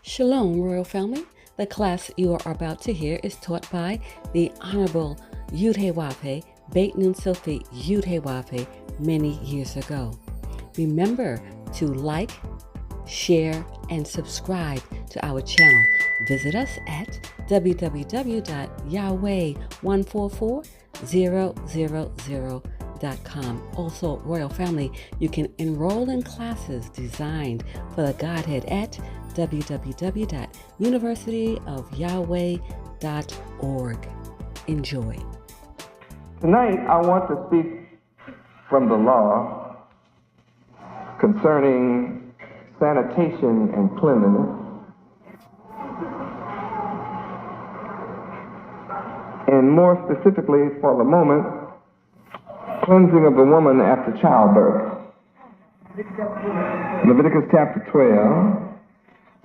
Shalom, Royal Family. The class you are about to hear is taught by the Honorable Yudhe Beit Nun Sophie Yudhe many years ago. Remember to like, share, and subscribe to our channel. Visit us at www.yahweh144000.com. Also, Royal Family, you can enroll in classes designed for the Godhead at www.universityofyahweh.org. Enjoy. Tonight, I want to speak from the law concerning sanitation and cleanliness, and more specifically for the moment, cleansing of the woman after childbirth. Leviticus chapter 12,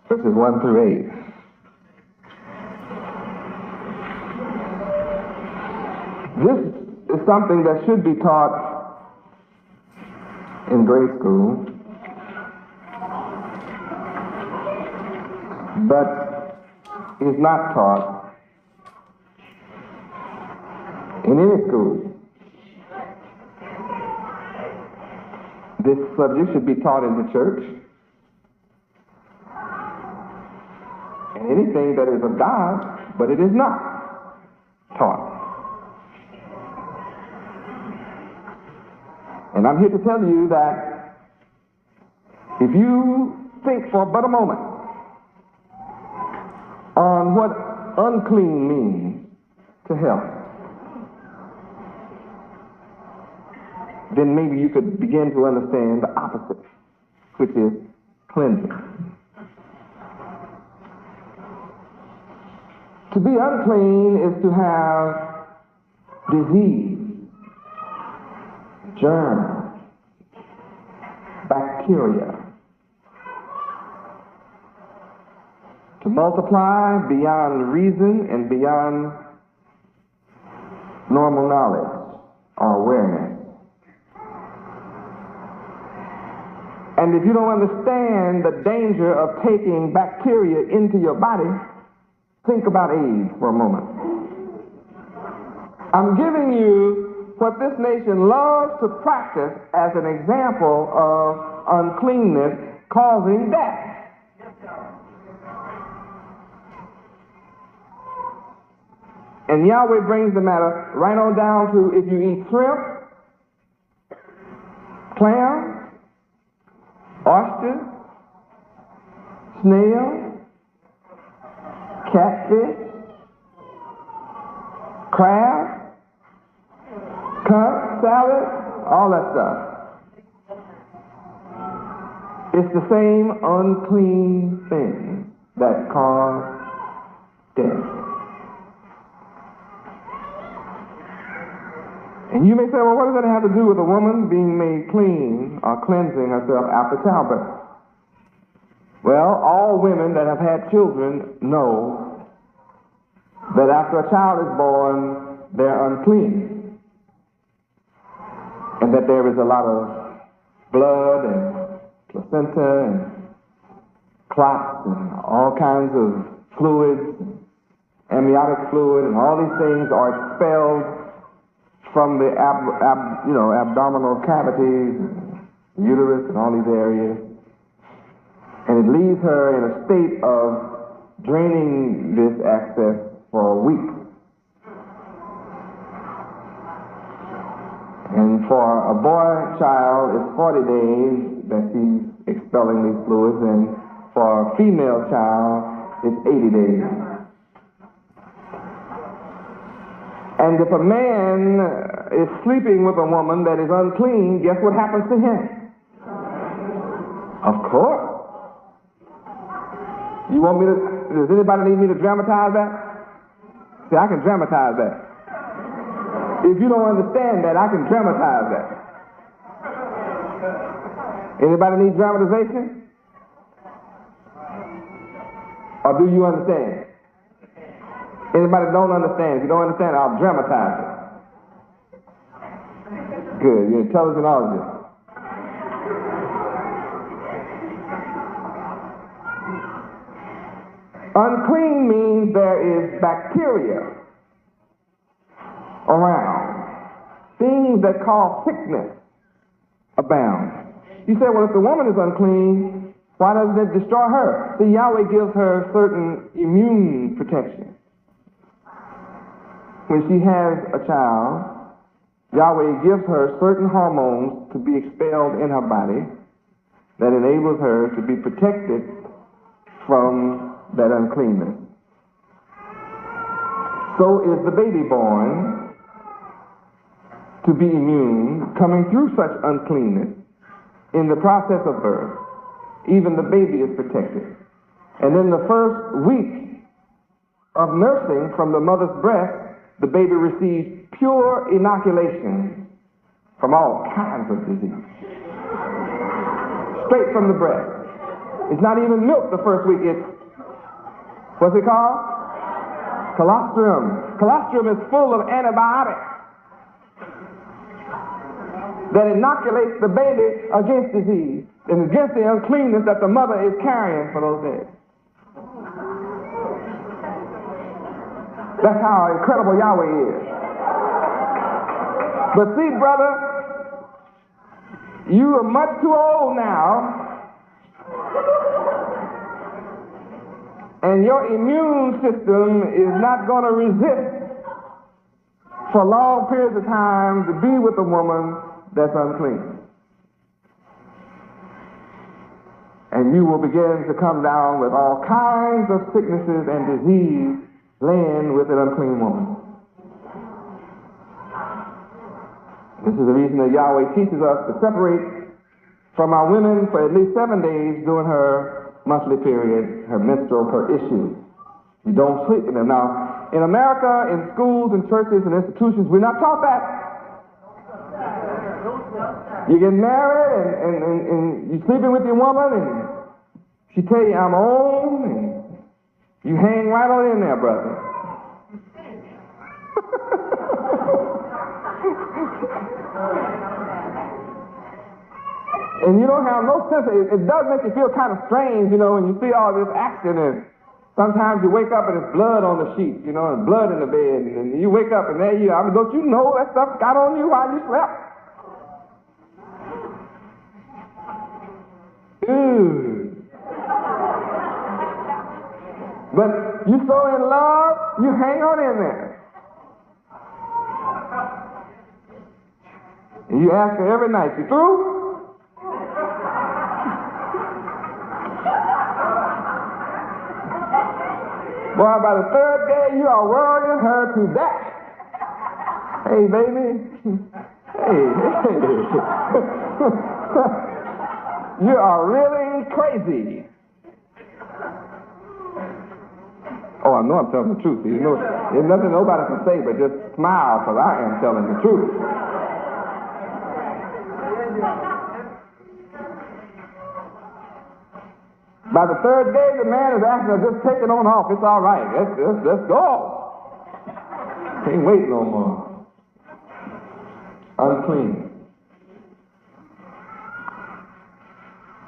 verses 1 through 8. This is something that should be taught in grade school, but is not taught in any school. This subject should be taught in the church, and anything that is of God, but it is not taught. And I'm here to tell you that if you think for but a moment on what unclean means to health, then maybe you could begin to understand the opposite, which is cleansing. To be unclean is to have disease, germs, bacteria, to multiply beyond reason and beyond normal knowledge or awareness. And if you don't understand the danger of taking bacteria into your body, think about AIDS for a moment. I'm giving you what this nation loves to practice as an example of uncleanness causing death. And Yahweh brings the matter right on down to if you eat shrimp, clams, oysters, snail, catfish, crab, cup, salad, all that stuff. It's the same unclean thing that cause death. And you may say, well, what does that have to do with a woman being made clean or cleansing herself after childbirth? Well, all women that have had children know that after a child is born, they're unclean. And that there is a lot of blood and placenta and clots and all kinds of fluids, amniotic fluid, and all these things are expelled from the abdominal cavities, uterus, and all these areas. And it leaves her in a state of draining this excess for a week. And for a boy child, it's 40 days that she's expelling these fluids, and for a female child, it's 80 days. And if a man is sleeping with a woman that is unclean, guess what happens to him? Of course. You want me to, does anybody need me to dramatize that? See, I can dramatize that. If you don't understand that, I can dramatize that. Anybody need dramatization? Or do you understand? Anybody don't understand? If you don't understand, I'll dramatize it. Good, you're intelligent audience. Unclean means there is bacteria around. Things that cause sickness abound. You say, well, if the woman is unclean, why doesn't it destroy her? See, Yahweh gives her certain immune protection. When she has a child, Yahweh gives her certain hormones to be expelled in her body that enables her to be protected from that uncleanness. So is the baby born to be immune, coming through such uncleanness in the process of birth. Even the baby is protected. And in the first week of nursing from the mother's breast, the baby receives pure inoculation from all kinds of disease. Straight from the breast. It's not even milk the first week. It's, what's it called? Colostrum. Colostrum is full of antibiotics that inoculates the baby against disease and against the uncleanness that the mother is carrying for those days. That's how incredible Yahweh is. But see, brother, you are much too old now, and your immune system is not going to resist for long periods of time to be with a woman that's unclean. And you will begin to come down with all kinds of sicknesses and disease laying with an unclean woman. This is the reason that Yahweh teaches us to separate from our women for at least 7 days during her monthly period, her menstrual, her issues. You don't sleep with them. Now, in America, in schools and churches and institutions, we're not taught that. You get married and you're sleeping with your woman and she tell you, I'm on, and you hang right on in there, brother. And you don't have no sense. It does make you feel kind of strange, you know, when you see all this action, and sometimes you wake up and there's blood on the sheet, you know, and blood in the bed, and you wake up and there you are. I mean, don't you know that stuff got on you while you slept? Ew. But you're so in love, you hang on in there. And you ask her every night, you through? Boy, by the third day, you are worrying her to death. Hey, baby. Hey. You are really crazy. Oh, I know I'm telling the truth. You know, there's nothing nobody can say but just smile, because I am telling the truth. By the third day, the man is asking her, just take it on off. It's all right. Let's go. Can't wait no more. Unclean.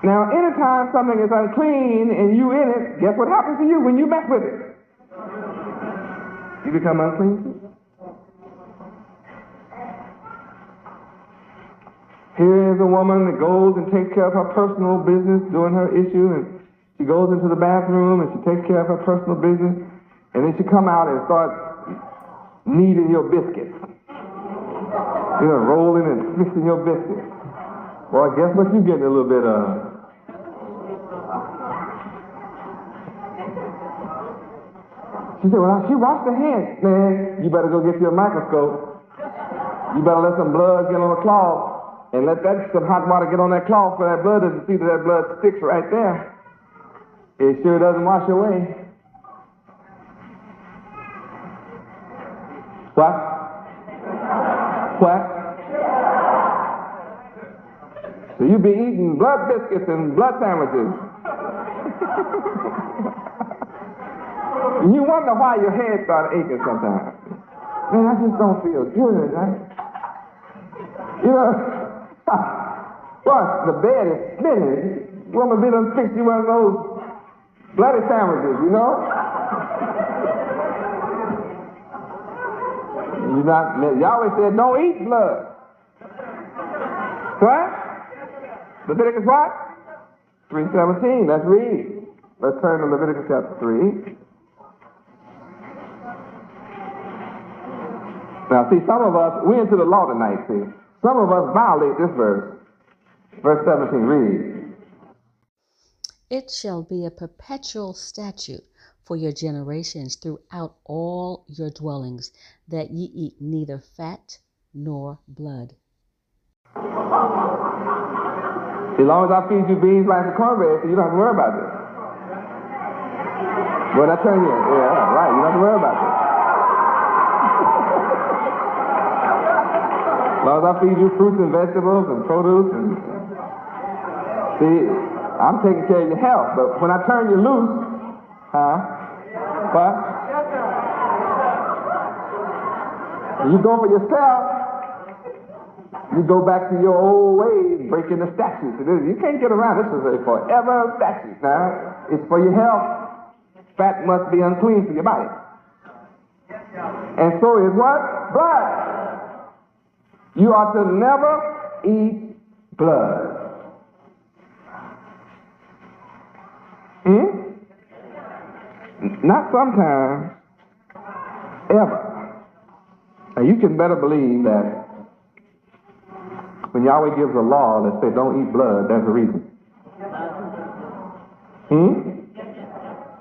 Now, anytime something is unclean and you in it, guess what happens to you when you mess with it? You become unclean too. Here is a woman that goes and takes care of her personal business during her issue, and she goes into the bathroom and she takes care of her personal business, and then she come out and start kneading your biscuits. You know, rolling and fixing your biscuits. Well, guess what you getting a little bit of? She said, well, she washed her hands. Man, you better go get your microscope. You better let some blood get on the cloth and let some hot water get on that cloth for that blood to see that blood sticks right there. It sure doesn't wash away. What? What? So you be eating blood biscuits and blood sandwiches. And you wonder why your head starts aching sometimes. Man, I just don't feel good, right? You know, what? The bed is spinning. Woman be done fix you one of those bloody sandwiches, you know? Yahweh said, don't eat blood. What? Leviticus what? 3:17. Let's read. Let's turn to Leviticus chapter 3. Now, see, some of us, we're into the law tonight, see. Some of us violate this verse. Verse 17, read. It shall be a perpetual statute for your generations throughout all your dwellings, that ye eat neither fat nor blood. As long as I feed you beans, rice, and cornbread, so you don't have to worry about this. What I tell you? Yeah, right. You don't have to worry about this. As long as I feed you fruits and vegetables and produce, and see, I'm taking care of your health. But when I turn you loose, what? You go for yourself. You go back to your old ways, breaking the statutes. You can't get around. This is a forever statute. Now, it's for your health. Fat must be unclean for your body. And so is what? Blood. You are to never eat blood. Not sometimes, ever. Now, you can better believe that when Yahweh gives a law that says don't eat blood, there's a reason.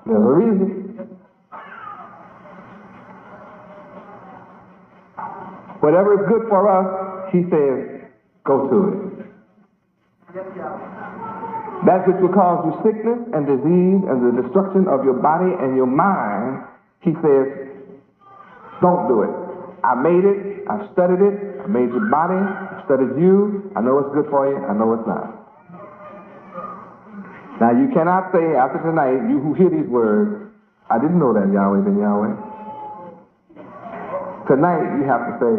There's a reason. Whatever is good for us, he says, go to it. That which will cause you sickness and disease and the destruction of your body and your mind, he says, don't do it. I made it. I studied it. I made your body. I studied you. I know it's good for you. I know it's not. Now, you cannot say after tonight, you who hear these words, I didn't know that Yahweh been Yahweh. Tonight, you have to say,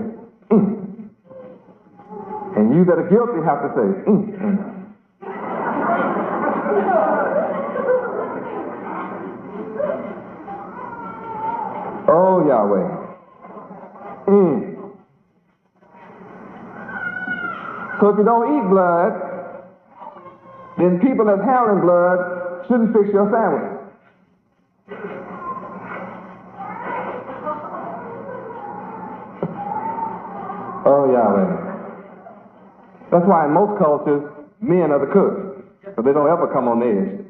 And you that are guilty have to say, Oh, Yahweh. So if you don't eat blood, then people that's handling blood shouldn't fix your sandwich. Oh, Yahweh. That's why in most cultures, men are the cooks, but they don't ever come on the edge.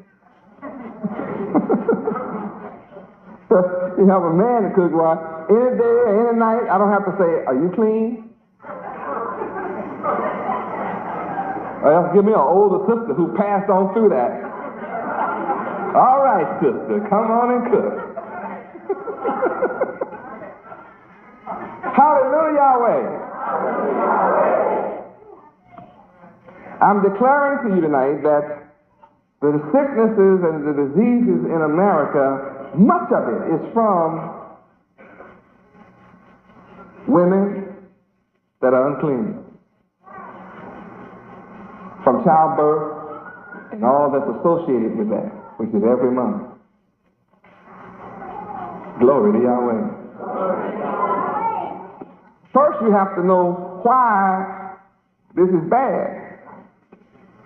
You have a man to cook, well, any day, any night, I don't have to say, are you clean? Or else give me an older sister who passed on through that. All right, sister, come on and cook. Hallelujah, Yahweh. I'm declaring to you tonight that the sicknesses and the diseases in America, much of it is from women that are unclean. From childbirth and all that's associated with that, which is every month. Glory to Yahweh. First, you have to know why this is bad.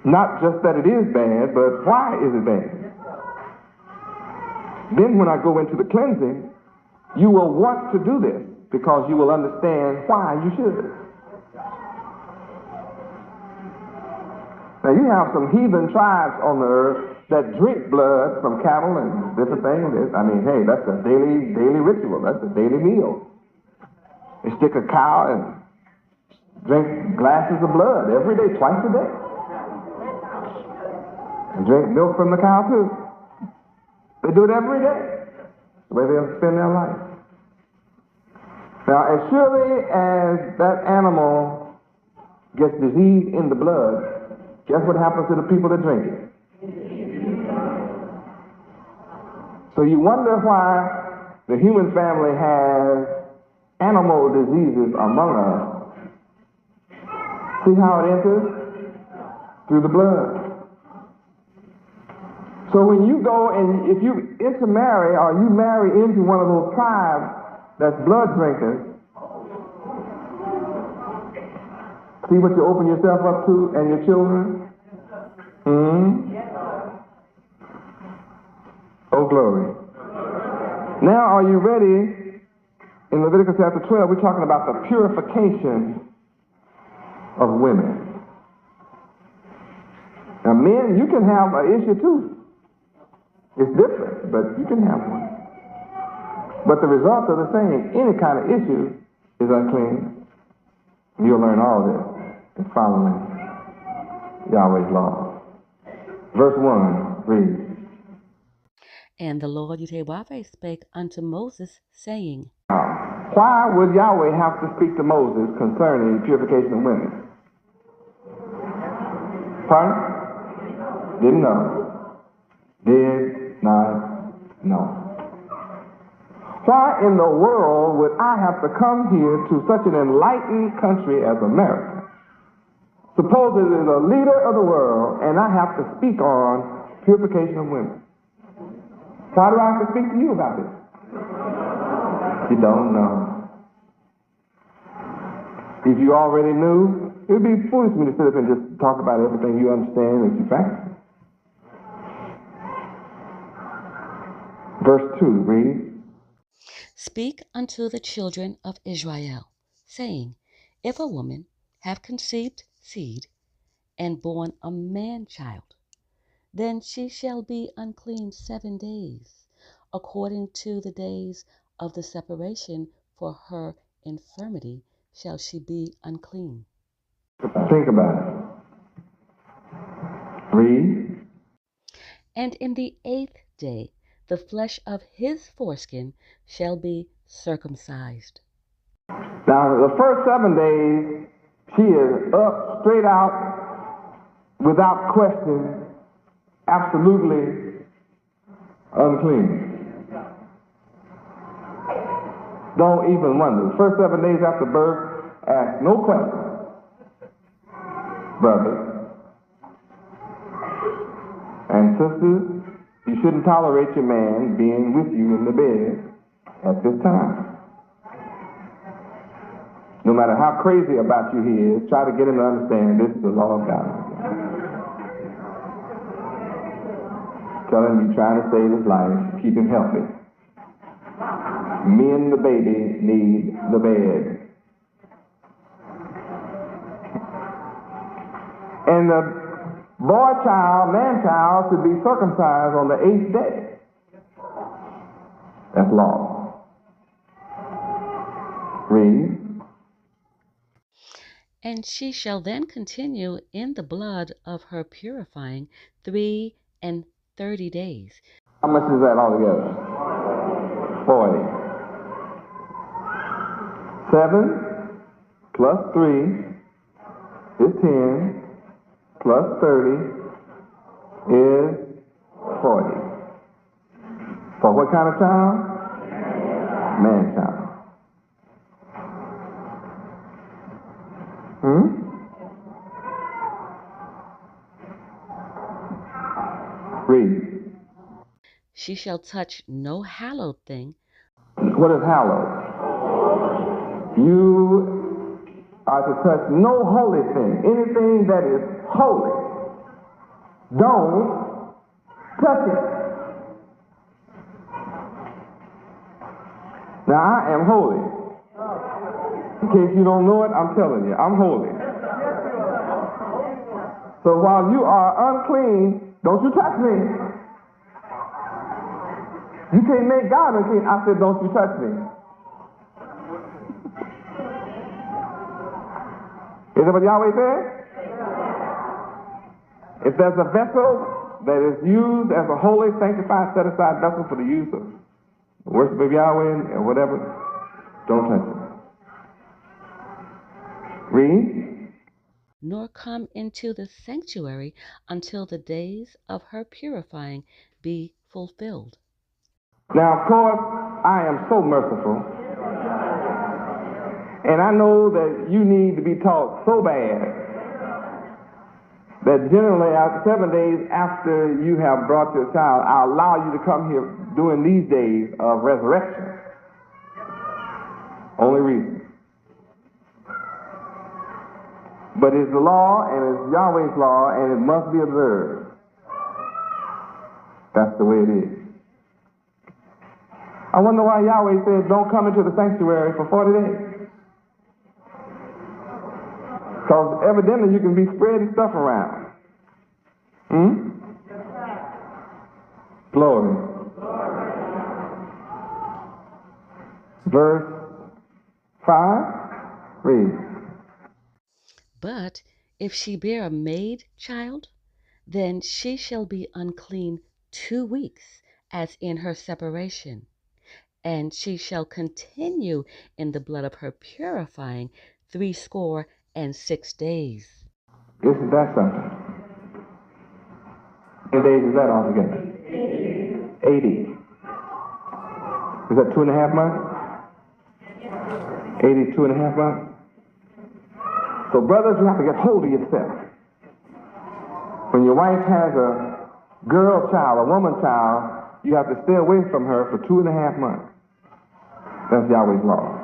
Not just that it is bad, but why is it bad? Then when I go into the cleansing, you will want to do this because you will understand why you should. Now you have some heathen tribes on the earth that drink blood from cattle and different things. I mean, hey, that's a daily ritual. That's a daily meal. They stick a cow and drink glasses of blood every day, twice a day. And drink milk from the cow too. They do it every day. The way they spend their life. Now, as surely as that animal gets disease in the blood, guess what happens to the people that drink it? So you wonder why the human family has animal diseases among us. See how it enters? Through the blood. So when you go and if you intermarry or you marry into one of those tribes that's blood drinkers, see what you open yourself up to and your children? Oh, glory. Now, are you ready? In Leviticus chapter 12, we're talking about the purification of women. Now, men, you can have an issue too. It's different, but you can have one. But the results are the same. Any kind of issue is unclean. You'll learn all this in following Yahweh's law. Verse 1 reads, And the Lord Yahweh spake unto Moses, saying, why would Yahweh have to speak to Moses concerning purification of women? Pardon? Didn't know. Did not know. Why in the world would I have to come here to such an enlightened country as America? Suppose it is a leader of the world and I have to speak on purification of women. Why do I have to speak to you about this? You don't know. If you already knew, it would be foolish for me to sit up and just talk about everything you understand and you fact. Verse 2, read. Speak unto the children of Israel, saying, If a woman have conceived seed, and born a man-child, then she shall be unclean 7 days, according to the days of the separation, for her infirmity shall she be unclean. Think about it. Read. And in the 8th day the flesh of his foreskin shall be circumcised. Now, the first 7 days, she is up, straight out, without question, absolutely unclean. Don't even wonder. The first 7 days after birth, ask no question. Brothers and sisters, you shouldn't tolerate your man being with you in the bed at this time. No matter how crazy about you he is, try to get him to understand this is the law of God. Tell him you're trying to save his life, keep him healthy. Me and the baby need the bed. And the boy child, man child, should be circumcised on the 8th day. That's law. Read. And she shall then continue in the blood of her purifying 33 days. How much is that altogether? 40. 7 plus 3 is 10, plus 30 is 40. For what kind of child? Man child. Read. She shall touch no hallowed thing. What is hallowed? You are to touch no holy thing. Anything that is holy, don't touch it. Now, I am holy. In case you don't know it, I'm telling you, I'm holy. So while you are unclean, don't you touch me. You can't make God unclean. I said, don't you touch me. Is that what Yahweh said? If there's a vessel that is used as a holy, sanctified, set-aside vessel for the use of worship of Yahweh and whatever, don't touch it. Read. Nor come into the sanctuary until the days of her purifying be fulfilled. Now, of course, I am so merciful. And I know that you need to be taught so bad that generally after 7 days after you have brought your child, I allow you to come here during these days of resurrection. Only reason. But it's the law, and it's Yahweh's law, and it must be observed. That's the way it is. I wonder why Yahweh said don't come into the sanctuary for 40 days. Because evidently you can be spreading stuff around. Glory. Verse 5, read. But if she bear a maid child, then she shall be unclean 2 weeks, as in her separation, and she shall continue in the blood of her purifying 66 days. Isn't that something? How many days is that altogether? 80. Is that 2.5 months? 82.5 months? So brothers, you have to get hold of yourself. When your wife has a girl child, a woman child, you have to stay away from her for 2.5 months. That's Yahweh's law.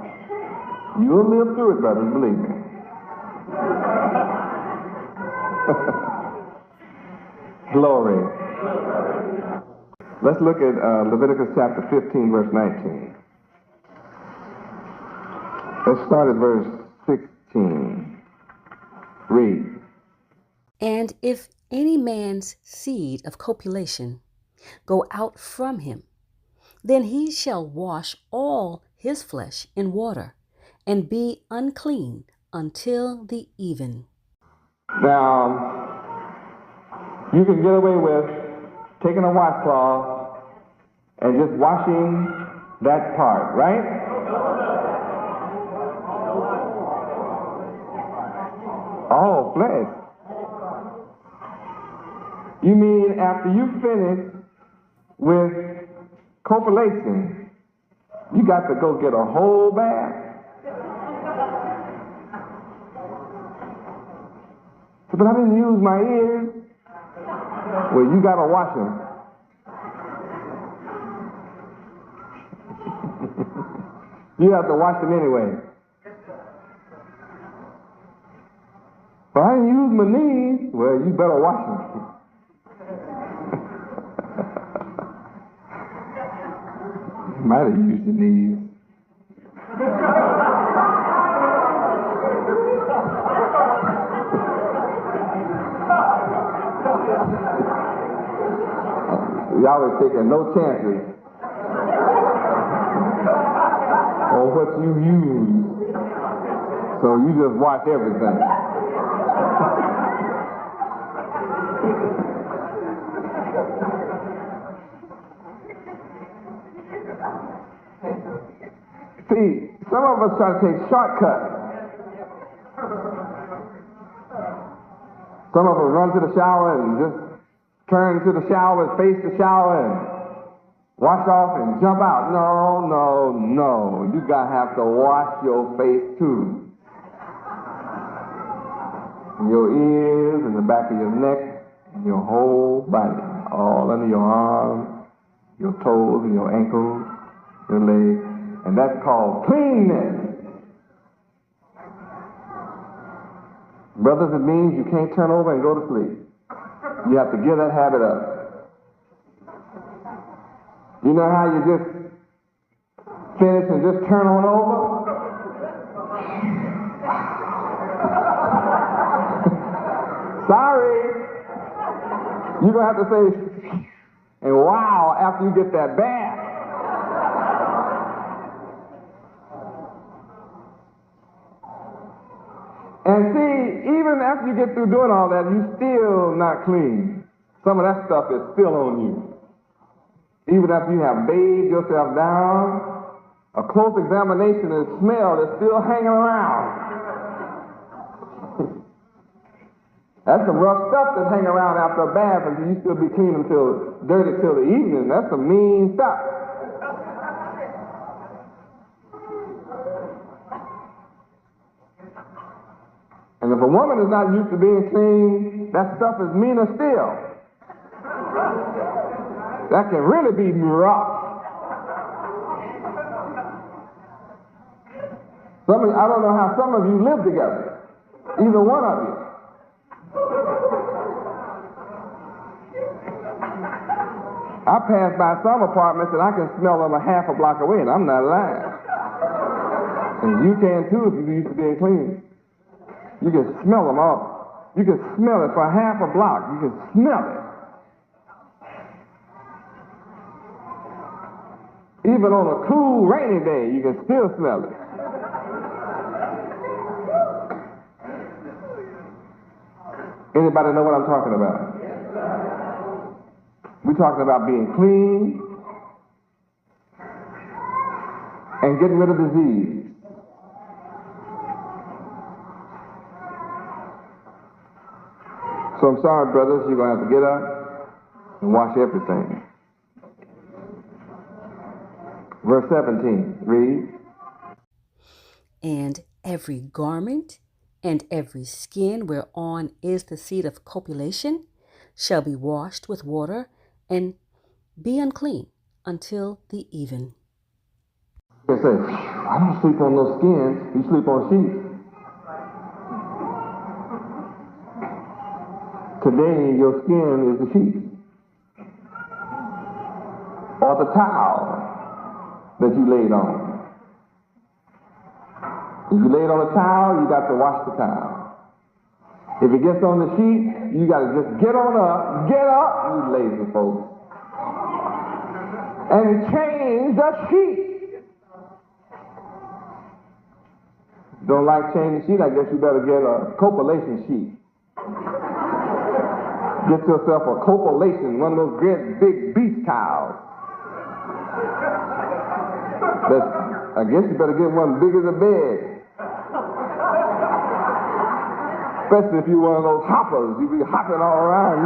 You'll live through it, brothers, believe me. Glory. Let's look at Leviticus chapter 15, verse 19. Let's start at verse 16. Read. And if any man's seed of copulation go out from him, then he shall wash all his flesh in water, and be unclean until the even. Now, you can get away with taking a washcloth and just washing that part, right? All flesh. You mean after you finish with copulation, you got to go get a whole bath? But I didn't use my ears. Well, you got to wash them. You have to wash them anyway. But I didn't use my knees. Well, you better wash them. You might have used your knees. Yahweh taking no chances on what you use. So you just watch everything. See, some of us try to take shortcuts. Some of us run to the shower and just turn to the shower and face the shower and wash off and jump out. No, no, no. You gotta have to wash your face too. Your ears and the back of your neck and your whole body. All under your arms, your toes and your ankles, your legs. And that's called cleanness. Brothers, it means you can't turn over and go to sleep. You have to give that habit up. You know how you just finish and just turn on over? Sorry. You're going to have to say, and wow, after you get that bath. And see, even after you get through doing all that, you're still not clean. Some of that stuff is still on you. Even after you have bathed yourself down, a close examination and smell is still hanging around. That's some rough stuff that's hanging around after a bath until you still be clean until dirty till the evening. That's some mean stuff. And if a woman is not used to being clean, that stuff is meaner still. That can really be rough. I don't know how some of you live together. Either one of you. I pass by some apartments and I can smell them a half a block away, and I'm not lying. And you can too if you used to being clean. You can smell them all. You can smell it for half a block. You can smell it. Even on a cool, rainy day, you can still smell it. Anybody know what I'm talking about? We're talking about being clean and getting rid of disease. So I'm sorry, brothers, you're going to have to get up and wash everything. Verse 17, read. And every garment and every skin whereon is the seed of copulation shall be washed with water and be unclean until the even. They say, I don't sleep on no skin, you sleep on sheets. Today, your skin is the sheet. Or the towel that you laid on. If you laid on a towel, you got to wash the towel. If it gets on the sheet, you got to just get on up, you lazy folks, and change the sheet. Don't like changing the sheet? I guess you better get a copulation sheet. Get yourself a copulation, one of those great big beach towels. I guess you better get one big as a bed. Especially if you're one of those hoppers, you be hopping all around.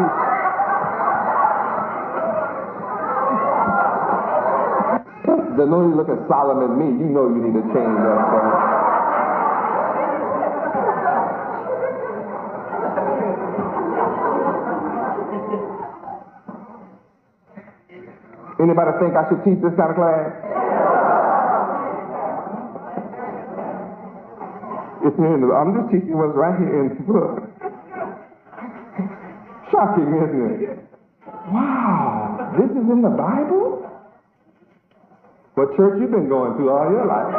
The know you look at solemn at me, you know you need to change that thing. Anybody think I should teach this kind of class? I'm just teaching what's right here in the book. Shocking, isn't it? Wow, this is in the Bible? What church you've been going to all your life?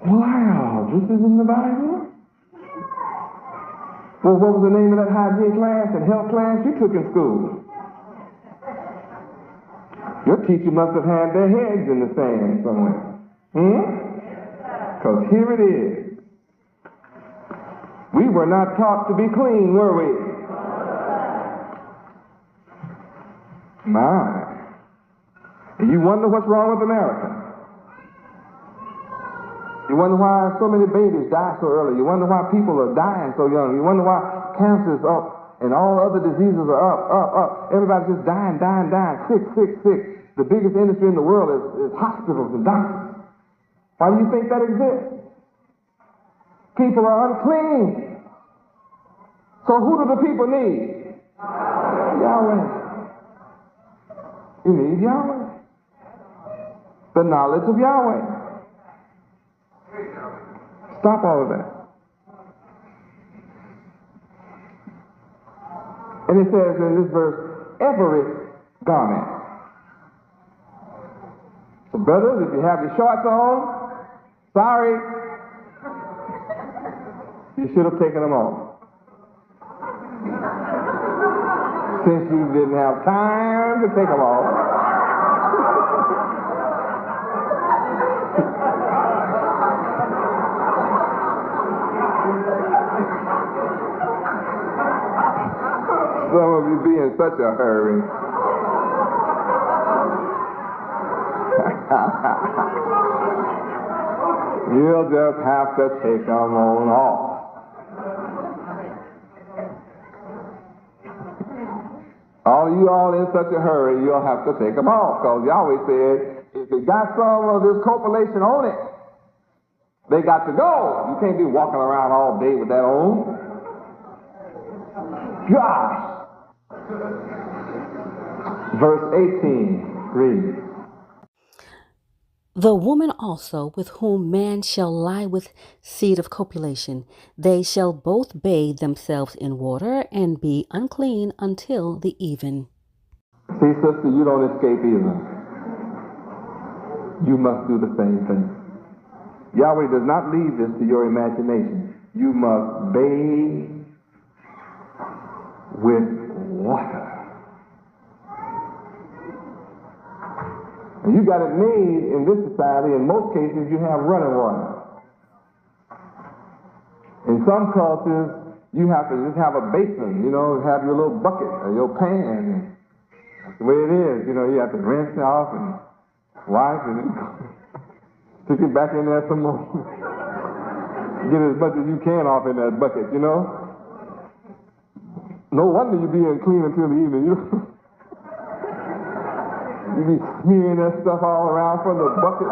Wow, this is in the Bible? Well, what was the name of that hygiene class and health class you took in school? Your teacher must have had their heads in the sand somewhere. Because here it is. We were not taught to be clean, were we? My. And you wonder what's wrong with America. You wonder why so many babies die so early. You wonder why people are dying so young. You wonder why cancer's up and all other diseases are up. Everybody's just dying, sick. The biggest industry in the world is hospitals and doctors. Why do you think that exists? People are unclean. So who do the people need? Yahweh. You need Yahweh. The knowledge of Yahweh. Stop all of that. And it says in this verse, every garment. So brothers, if you have your shorts on, sorry, you should have taken them off. Since you didn't have time to take them off. Some of you be in such a hurry. You'll just have to take them on off. All of you all in such a hurry, you'll have to take them off. Because Yahweh said, if it got some of this copulation on it, They got to go. You can't be walking around all day with that on. Gosh. Verse 18 reads, The woman also with whom man shall lie with seed of copulation, they shall both bathe themselves in water and be unclean until the even. See, sister, you don't escape either. You must do the same thing. Yahweh does not leave this to your imagination. You must bathe with water. And you got it made in this society. In most cases, you have running water. In some cultures, you have to just have a basin, have your little bucket or your pan. That's the way it is. You have to rinse it off and wipe and stick it back in there some more. Get as much as you can off in that bucket, No wonder you be unclean until the evening. You be smearing that stuff all around from the bucket.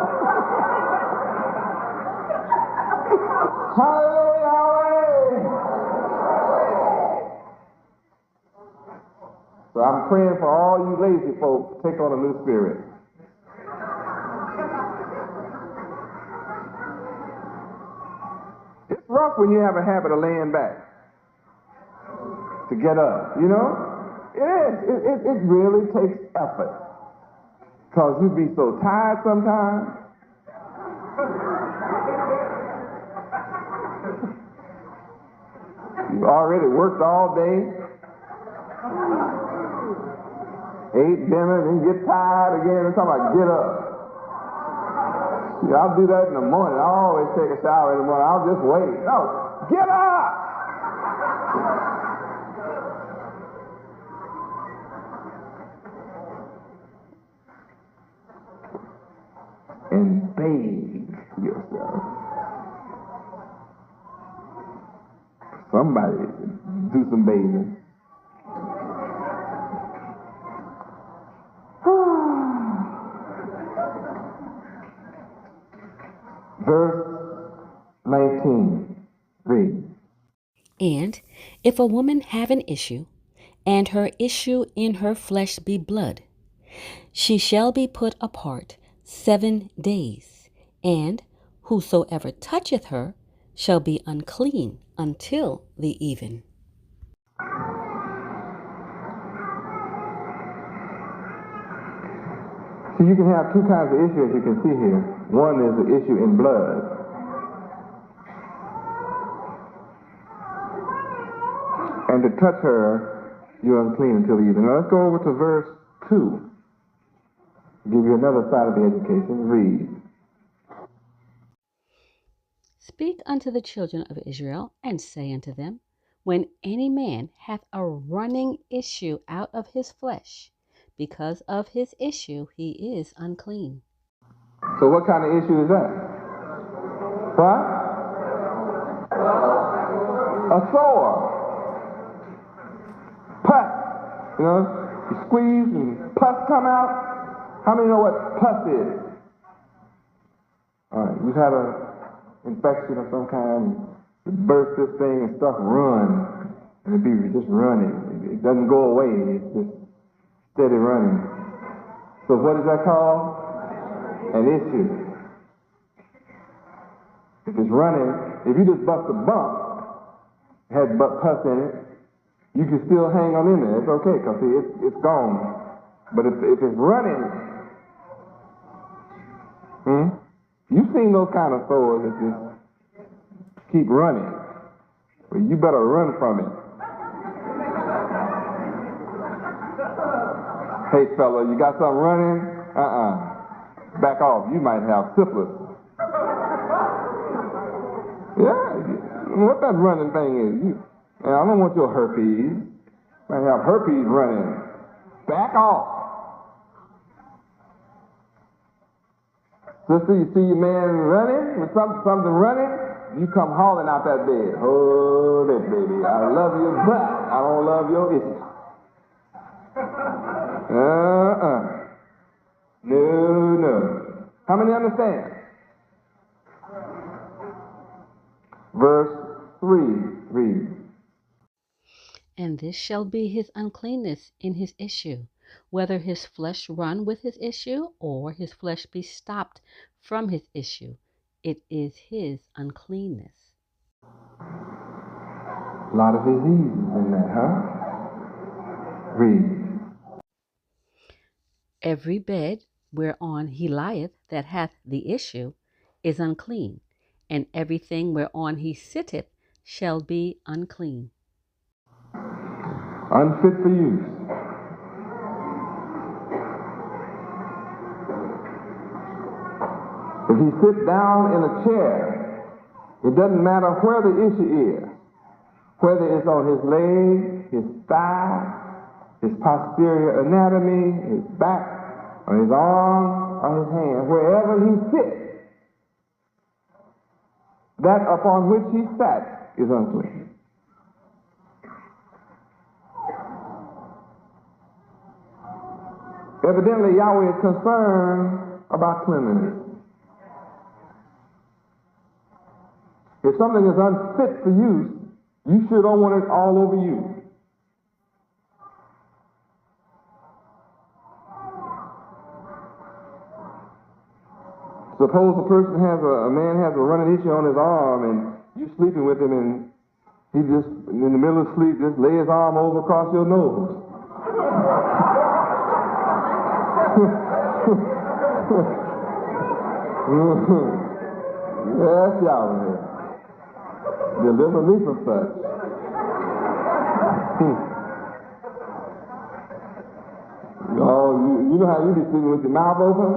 Hallelujah! So I'm praying for all you lazy folks to take on a new spirit. It's rough when you have a habit of laying back to get up, It is. It really takes effort. Because you be so tired sometimes. You already worked all day, ate dinner, then get tired again and talking about get up. See, I'll do that in the morning. I always take a shower in the morning. I'll just wait. No, get up! And bathe yourself. Somebody do some bathing. Verse 19 reads, And if a woman have an issue, and her issue in her flesh be blood, she shall be put apart 7 days, and whosoever toucheth her shall be unclean until the even. So you can have two kinds of issues you can see here. One is the issue in blood. And to touch her, you're unclean until the even. Now let's go over to verse 2. Give you another side of the education. Read. Speak unto the children of Israel, and say unto them, when any man hath a running issue out of his flesh, because of his issue he is unclean. So what kind of issue is that? What? A sore. Pus. You squeeze and pus come out. How many know what pus is? All right, you've had an infection of some kind, you burst this thing and stuff run, and it be just running. It doesn't go away. It's just steady running. So what is that called? An issue. If it's running, if you just bust a bump, had pus in it, you can still hang on in there. It's okay, because it's gone. But if it's running, you've seen those kind of sores that just keep running. Well, you better run from it. Hey, fella, you got something running? Back off. You might have syphilis. Yeah, what that running thing is. I don't want your herpes. You might have herpes running. Back off. Sister, you see your man running with something running, you come hauling out that bed. Hold it, baby. I love you, but I don't love your issue. No. How many understand? Read. And this shall be his uncleanness in his issue, whether his flesh run with his issue, or his flesh be stopped from his issue. It is his uncleanness. A lot of diseases in that, huh? Read. Every bed whereon he lieth that hath the issue is unclean, and everything whereon he sitteth shall be unclean. Unfit for use. If he sits down in a chair, it doesn't matter where the issue is, whether it's on his leg, his thigh, his posterior anatomy, his back, or his arm, or his hand, wherever he sits, that upon which he sat is unclean. Evidently, Yahweh is concerned about cleanliness. If something is unfit for use, you sure don't want it all over you. Suppose a man has a running issue on his arm, and you're sleeping with him, and he just, in the middle of sleep, just lay his arm over across your nose. Yes, Yahweh. Deliver me from such. You know how you be sleeping with your mouth open?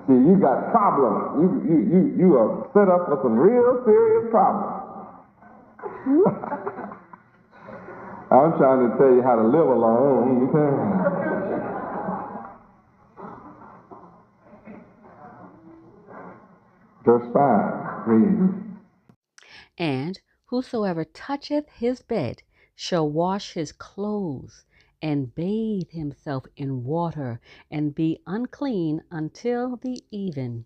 See, you got problems. You are set up for some real serious problems. I'm trying to tell you how to live alone. Verse 5, read. And whosoever toucheth his bed shall wash his clothes, and bathe himself in water, and be unclean until the even.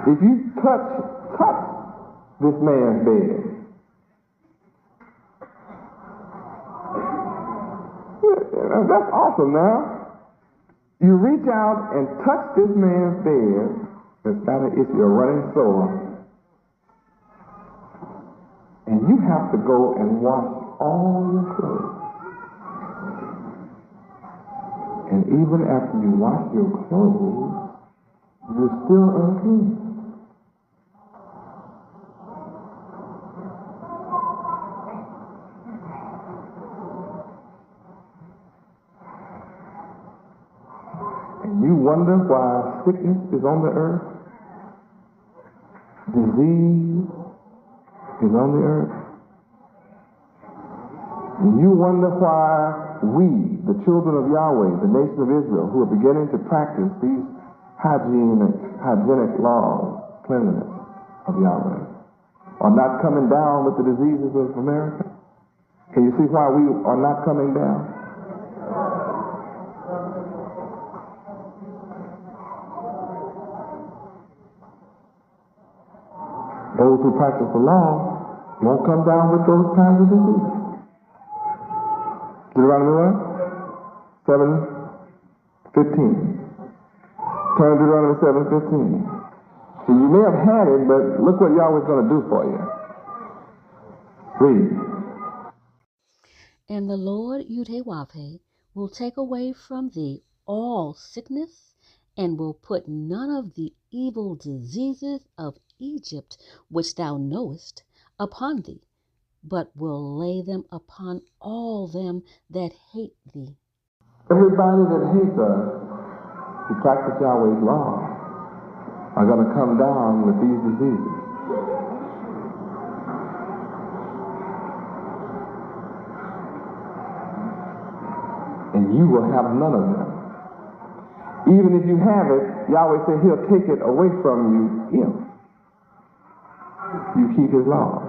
If you touch this man's bed, that's awesome now. You reach out and touch this man's bed that's got an issue, a running sore, and you have to go and wash all your clothes. And even after you wash your clothes, you're still unclean. You wonder why sickness is on the earth? Disease is on the earth. And you wonder why we, the children of Yahweh, the nation of Israel, who are beginning to practice these hygienic laws, cleanliness of Yahweh, are not coming down with the diseases of America? Can you see why we are not coming down? Those who practice the law won't come down with those kinds of diseases. Deuteronomy 7:15. Turn to Deuteronomy 7:15. So you may have had it, but look what Yahweh's going to do for you. Read. And the Lord Yahweh will take away from thee all sickness, and will put none of the evil diseases of Egypt, which thou knowest, upon thee, but will lay them upon all them that hate thee. Everybody that hates us, who practice Yahweh's law, are going to come down with these diseases. And you will have none of them. Even if you have it, Yahweh said he'll take it away from you if you keep his law.